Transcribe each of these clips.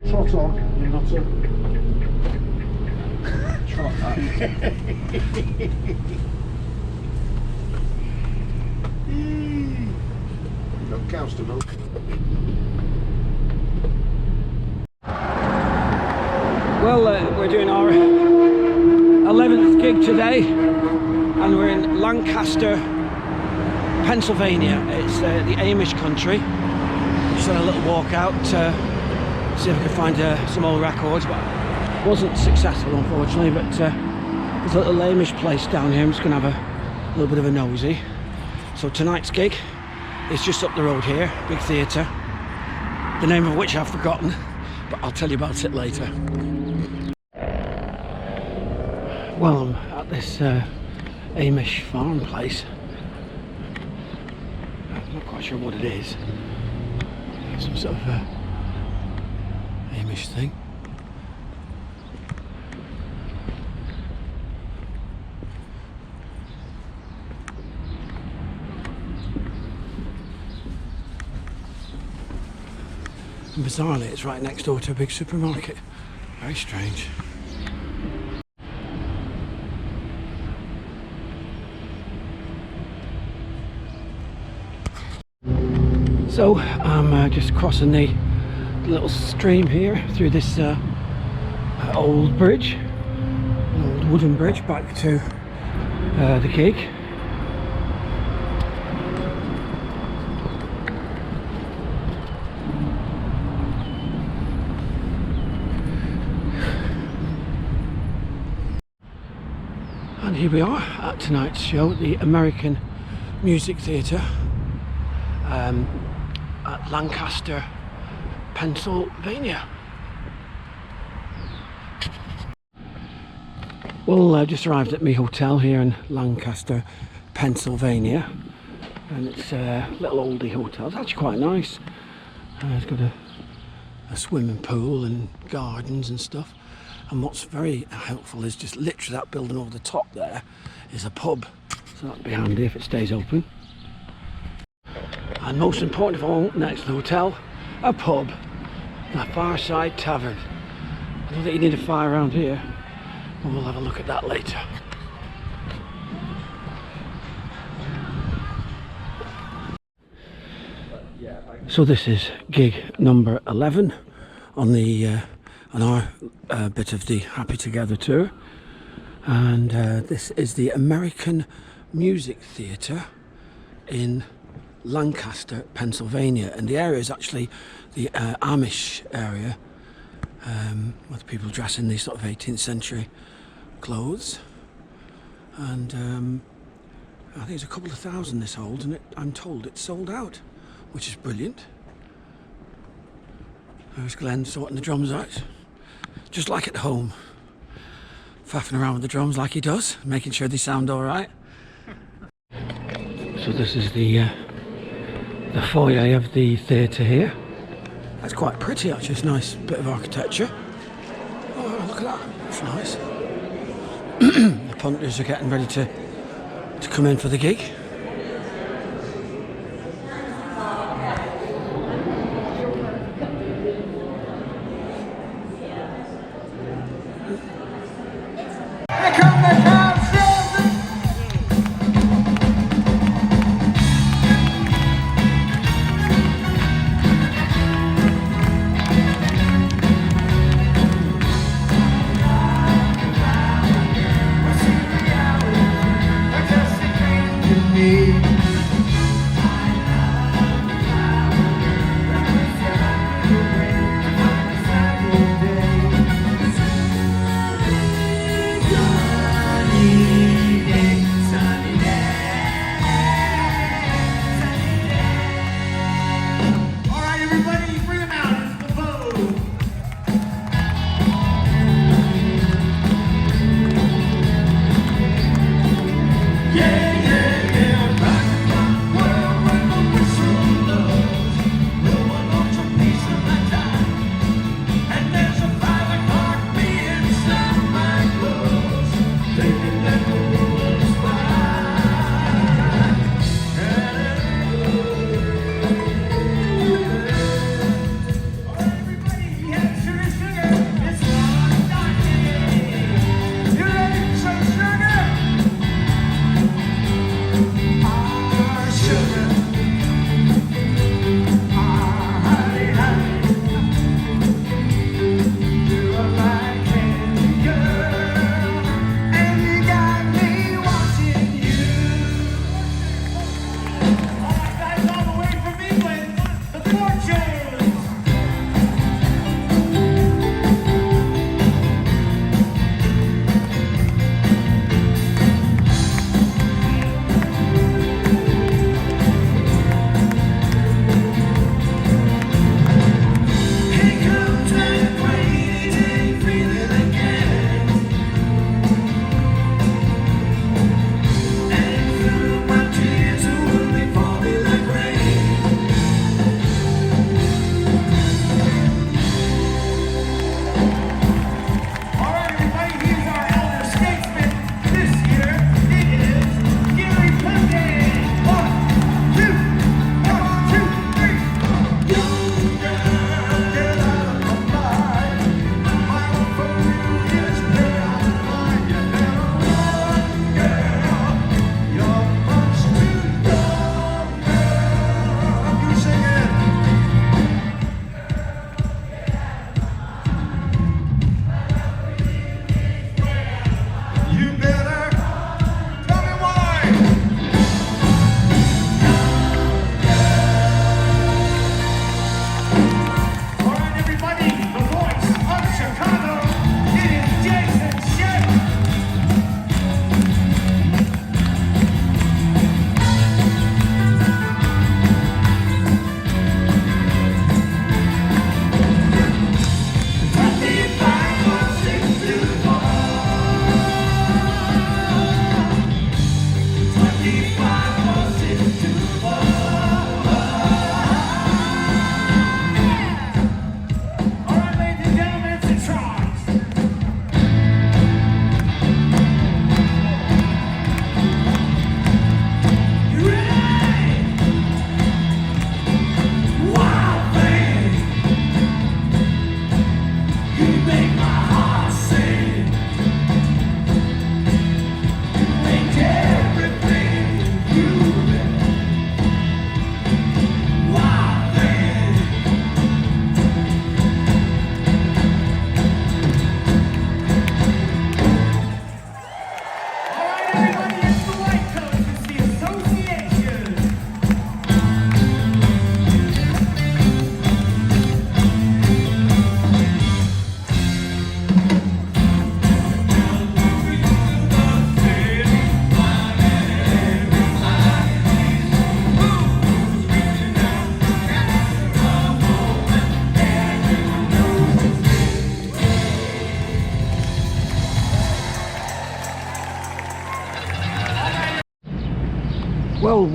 Trot on, you nutter. Trot up. Got cows to milk. Well, we're doing our 11th gig today, and we're in Lancaster, Pennsylvania. It's the Amish country. Just had a little walk out to see if I could find some old records, but wasn't successful, unfortunately. But there's a little Amish place down here. I'm just going to have a little bit of a nosy. So tonight's gig is just up the road here, big theatre, the name of which I've forgotten, but I'll tell you about it later. Well, I'm at this Amish farm place. I'm not quite sure what it is. Some sort of Amish thing. And bizarrely, it's right next door to a big supermarket. Very strange. So I'm just crossing the little stream here through this old bridge, an old wooden bridge, back to the gig. And here we are at tonight's show, the American Music Theatre. At Lancaster, Pennsylvania. Well, I just arrived at my hotel here in Lancaster, Pennsylvania, and it's a little oldie hotel. It's actually quite nice. It's got a swimming pool and gardens and stuff. And what's very helpful is just literally that building over the top there is a pub, so that'd be handy if it stays open. And most important of all, next to the hotel, a pub, the Fireside Tavern. I don't think you need a fire around here, but we'll have a look at that later. So this is gig number 11 on the on our bit of the Happy Together tour, and this is the American Music Theatre in Lancaster, Pennsylvania, and the area is actually the Amish area, with people dressed in these sort of 18th century clothes, and I think it's a couple of thousand this hold, and I'm told it's sold out, which is brilliant. There's Glenn sorting the drums out, just like at home, faffing around with the drums like he does, making sure they sound all right. So this is the foyer of the theatre here. That's quite pretty actually, it's a nice bit of architecture. Oh, look at that, that's nice. The punters are getting ready to come in for the gig. Here come the Cowsills!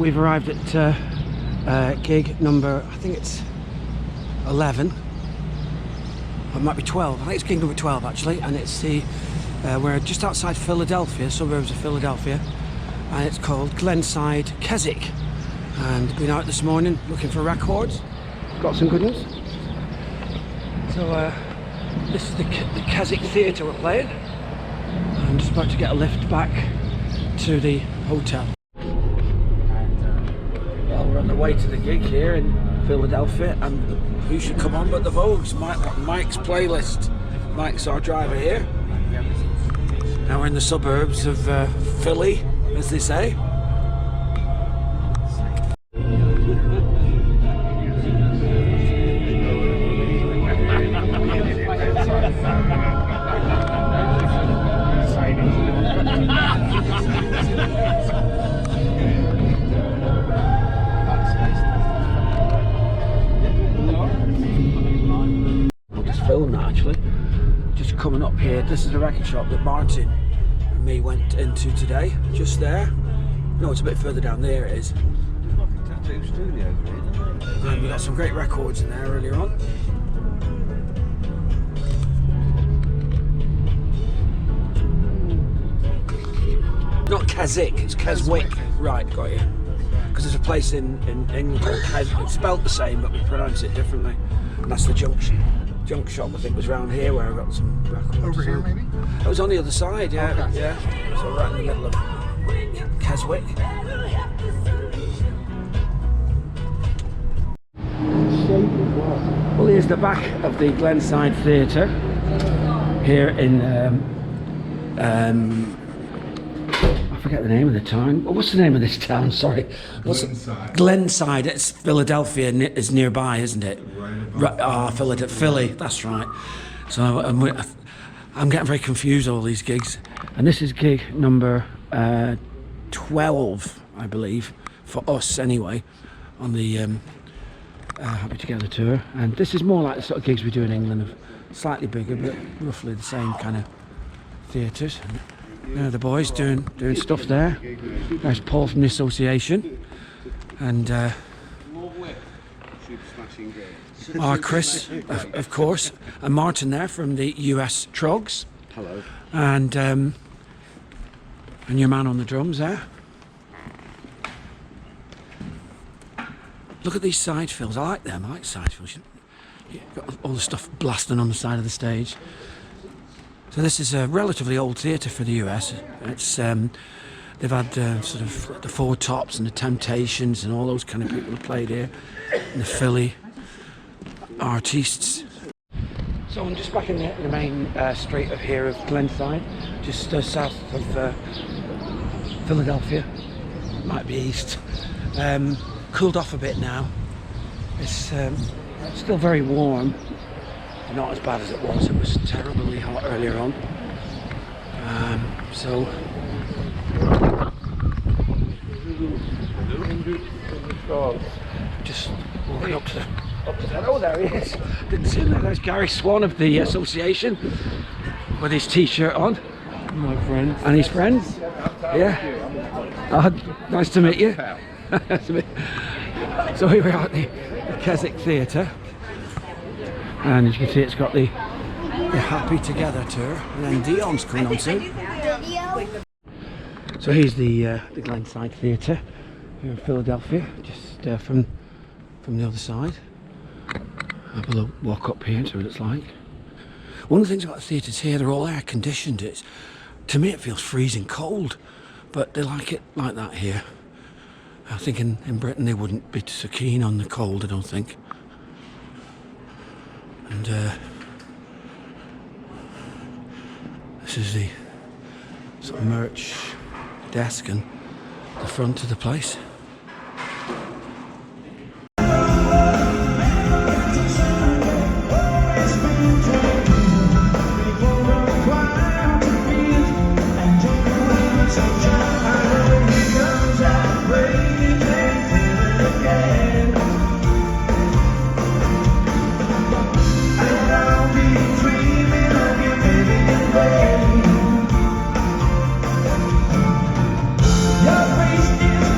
we've arrived at gig number, I think it's 11. Or it might be 12. I think it's gig number 12 actually, and it's the we're just outside Philadelphia, suburbs of Philadelphia, and it's called Glenside, Keswick. And been out this morning looking for records. Got some good ones. So this is the Keswick Theatre we're playing. I'm just about to get a lift back to the hotel. Well, we're on the way to the gig here in Philadelphia, and who should come on but the Vogues, Mike's playlist. Mike's our driver here. Now we're in the suburbs of Philly, as they say. Film that actually, just coming up here. This is the record shop that Martin and me went into today, just there. No, it's a bit further down there. It is. There's like a tattoo studio here. And we got some great records in there earlier on. Not Keswick, it's Keswick. Right, got you. Because there's a place in England called Keswick. It's spelt the same, but we pronounce it differently. And that's the junction. Junk shop, I think, was around here where I got some records. Over here, maybe? It was on the other side, yeah. Okay. Yeah. So right in the middle of Keswick. Well, here's the back of the Glenside Theatre here in I forget the name of the town. What's the name of this town? Sorry. Glenside. Glenside. It's Philadelphia is nearby, isn't it? Right. Philadelphia. Philly. That's right. So I'm getting very confused all these gigs, and this is gig number 12, I believe, for us anyway, on the Happy Together tour. And this is more like the sort of gigs we do in England, of slightly bigger, but roughly the same kind of theatres. There are the boys doing stuff there. There's Paul from the association, and Chris, of course, and Martin there from the US Troggs. Hello. And your man on the drums there. Look at these side fills. I like them. I like side fills. You've got all the stuff blasting on the side of the stage. So this is a relatively old theatre for the US. It's they've had sort of the Four Tops and the Temptations and all those kind of people who played here, and the Philly artists. So I'm just back in the main street of here of Glenside, just south of Philadelphia. Might be east. Cooled off a bit now. It's still very warm. Not as bad as it was. It was terribly hot earlier on. So just walking up to the, oh, there he is. Didn't see him. There's Gary Swan of the association with his t-shirt on. My friend. And his friends. Yeah. Nice to meet you. Nice to meet you. So here we are at the Keswick Theatre. And as you can see, it's got the Happy Together tour, and then Dion's coming on soon. So here's the Glenside Theatre here in Philadelphia, just from the other side. Have a little walk up here and see what it's like. One of the things about the theatres here, they're all air conditioned. To me it feels freezing cold, but they like it like that here. I think in Britain they wouldn't be so keen on the cold, I don't think. And this is the sort of merch desk and the front of the place. Your face is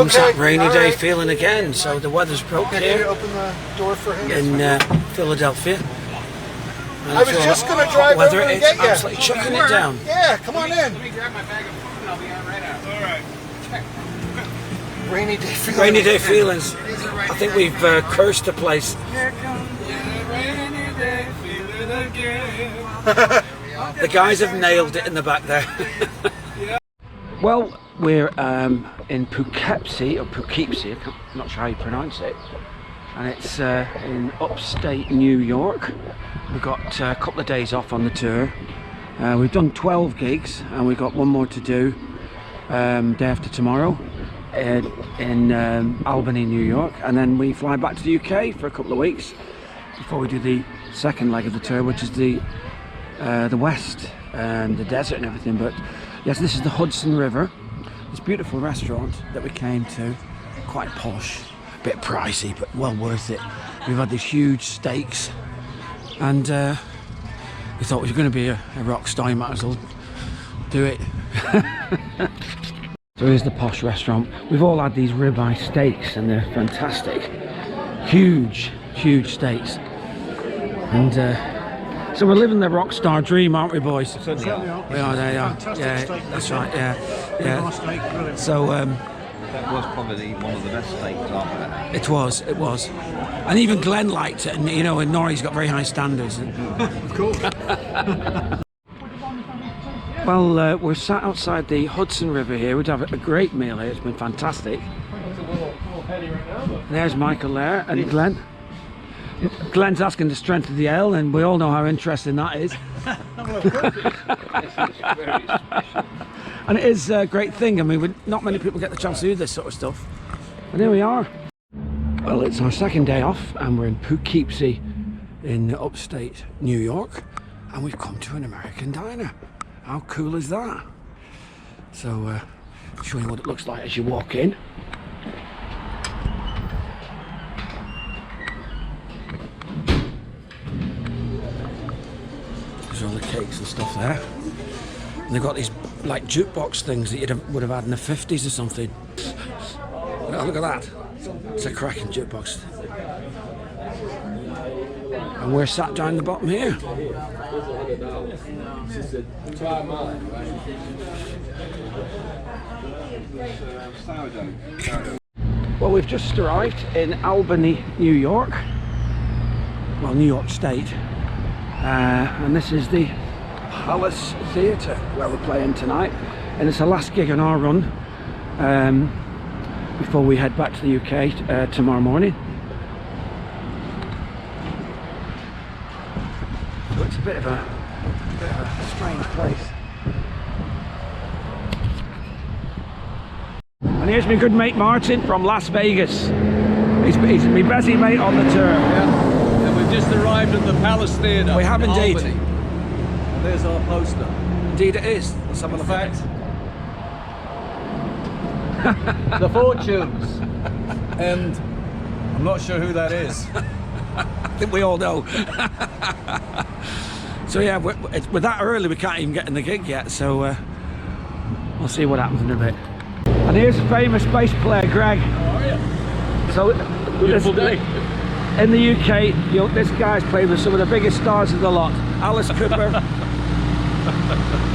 comes that Okay, rainy all day right. feeling again. So the weather's broke Can you here open the door for him? in Philadelphia. And I was it's just all gonna hot drive weather. over and It's get ya. absolutely chucking it down. Yeah, come on in. Let me grab my bag of food and I'll be on right out. All right. Rainy day feeling. Rainy day feelings. I think we've cursed the place. Here comes the rainy day feeling again. The guys have nailed it in the back there. Well, we're in Poughkeepsie, or Poughkeepsie, I'm not sure how you pronounce it. And it's in upstate New York. We've got a couple of days off on the tour. We've done 12 gigs and we've got one more to do day after tomorrow in Albany, New York. And then we fly back to the UK for a couple of weeks before we do the second leg of the tour, which is the west and the desert and everything. But yes, this is the Hudson River. This beautiful restaurant that we came to, quite posh, a bit pricey, but well worth it. We've had these huge steaks, and we thought we were going to be a rock star, you might as well do it. So here's the posh restaurant. We've all had these ribeye steaks, and they're fantastic. Huge, huge steaks. And so we're living the rock star dream, aren't we, boys? Certainly are. We are, there you are. Fantastic Yeah, steak, that's that. right, yeah. Steak, brilliant. So That was probably one of the best steaks I've had. it was. And even Glenn liked it, and you know, and Norrie's got very high standards. Of course. Well, we're sat outside the Hudson River here. We'd have a great meal here. It's been fantastic. There's Michael there and Glenn. Glenn's asking the strength of the ale, and we all know how interesting that is. And it is a great thing. I mean, not many people get the chance to do this sort of stuff. And here we are. Well, it's our second day off, and we're in Poughkeepsie in upstate New York, and we've come to an American diner. How cool is that? So, show you what it looks like as you walk in. There's all the cakes and stuff there. And they've got these like jukebox things that you would have had in the 50s or something. Look at that. It's a cracking jukebox. And we're sat down the bottom here. Well, we've just arrived in Albany, New York. Well, New York State. And this is the Palace Theatre where we're playing tonight. And it's the last gig on our run before we head back to the UK tomorrow morning. So it's a bit of a strange place. And here's my good mate Martin from Las Vegas. He's my busy mate on the tour. Yeah. And we've just arrived at the Palace Theatre. We have in indeed. Albany. And there's our poster. Indeed it is. Let's have a look at it. The Fortunes. And I'm not sure who that is. I think we all know. So yeah, we're that early we can't even get in the gig yet, so we'll see what happens in a bit. And here's famous bass player Greg. How are you? So Beautiful day. in the UK, this guy's played with some of the biggest stars of the lot. Alice Cooper,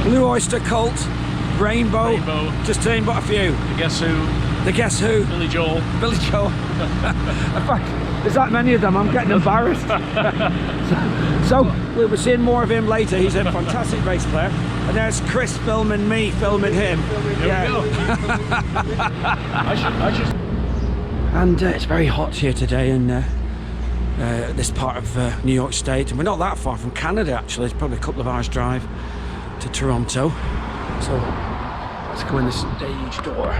Blue Oyster Cult, Rainbow, just to name but a few. The Guess Who, Billy Joel. Billy Joel. In fact, there's that many of them, I'm getting embarrassed. So we'll be seeing more of him later. He's a fantastic bass player. And there's Chris filming me, filming him. There we go. I should. And it's very hot here today in this part of New York State. And we're not that far from Canada, actually. It's probably a couple of hours drive to Toronto. So let's go in the stage door.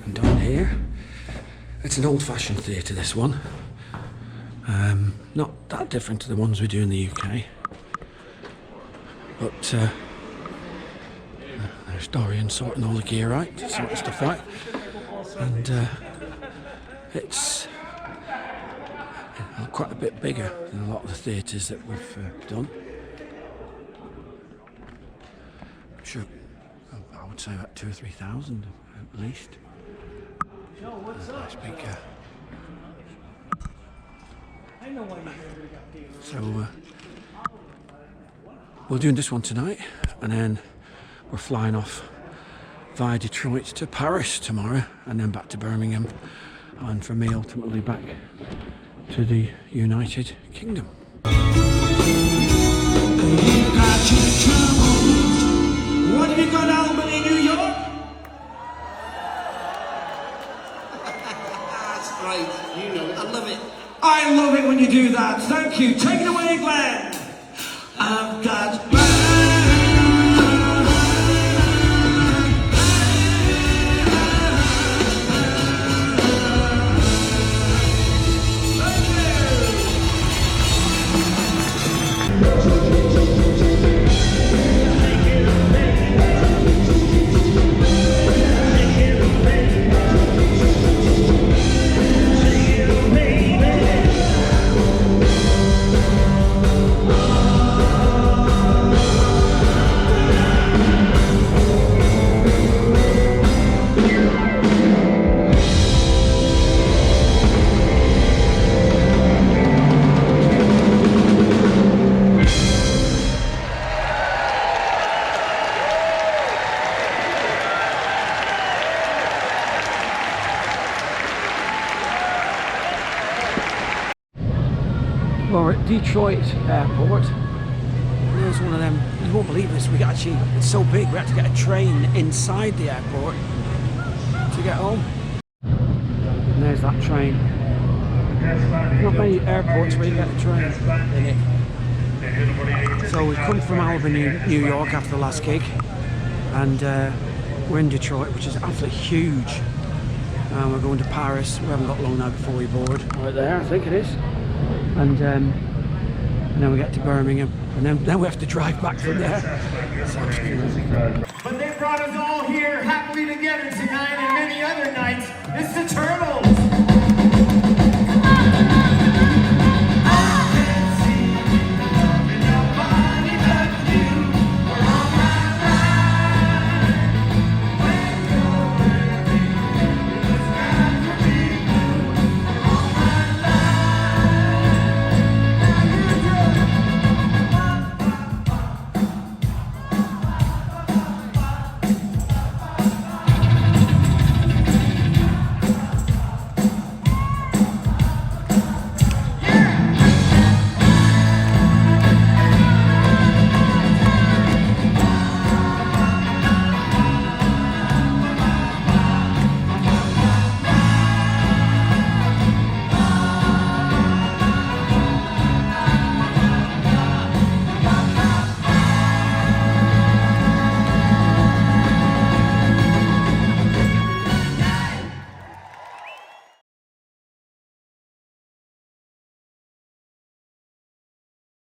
And down here, it's an old-fashioned theatre, this one. Not that different to the ones we do in the UK. But there's Dorian sorting all the gear out, sorting stuff out. And it's quite a bit bigger than a lot of the theatres that we've done. I'm sure would say about 2,000 or 3,000 at least. Nice big. So we're doing this one tonight, and then we're flying off via Detroit to Paris tomorrow, and then back to Birmingham, and for me ultimately back to the United Kingdom. What have you got, Albany, New York? That's great. You know it. I love it. I love it when you do that. Thank you. Take it away, Glenn. I've got... Well, we're at Detroit Airport. There's one of them. You won't believe this. It's so big. We had to get a train inside the airport to get home. And there's that train. Not many airports where you get a train in it. So we've come from Albany, New York after the last gig, and we're in Detroit, which is absolutely huge. We're going to Paris. We haven't got long now before we board. Right there, I think it is. And then we get to Birmingham, and then we have to drive back from there. But they brought us all here happily together tonight and many other nights